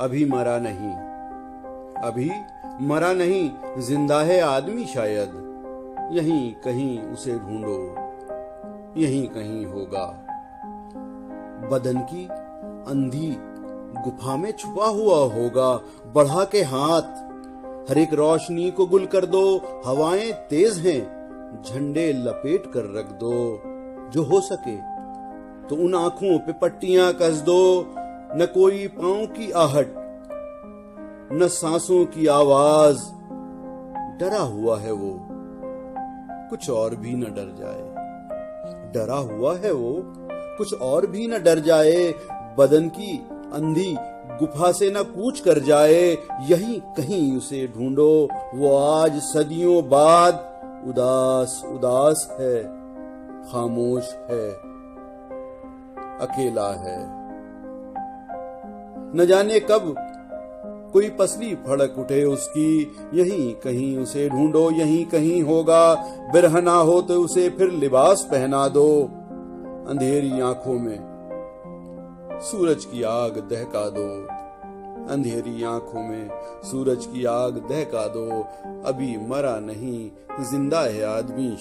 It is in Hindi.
अभी मरा नहीं, अभी मरा नहीं, जिंदा है आदमी शायद। यहीं कहीं उसे ढूंढो, यहीं कहीं होगा। बदन की अंधी गुफा में छुपा हुआ होगा। बढ़ा के हाथ, हर एक रोशनी को गुल कर दो। हवाएं तेज हैं, झंडे लपेट कर रख दो। जो हो सके तो उन आंखों पे पट्टियां कस दो। न कोई पांव की आहट, न सांसों की आवाज। डरा हुआ है वो, कुछ और भी न डर जाए। डरा हुआ है वो, कुछ और भी न डर जाए। बदन की अंधी गुफा से न कूच कर जाए। यहीं कहीं उसे ढूंढो, वो आज सदियों बाद उदास उदास है, खामोश है, अकेला है। न जाने कब कोई पसली फड़क उठे उसकी। यहीं कहीं उसे ढूंढो, यहीं कहीं होगा। बिरहना हो तो उसे फिर लिबास पहना दो। अंधेरी आंखों में सूरज की आग दहका दो। अंधेरी आंखों में सूरज की आग दहका दो। अभी मरा नहीं, जिंदा है आदमी।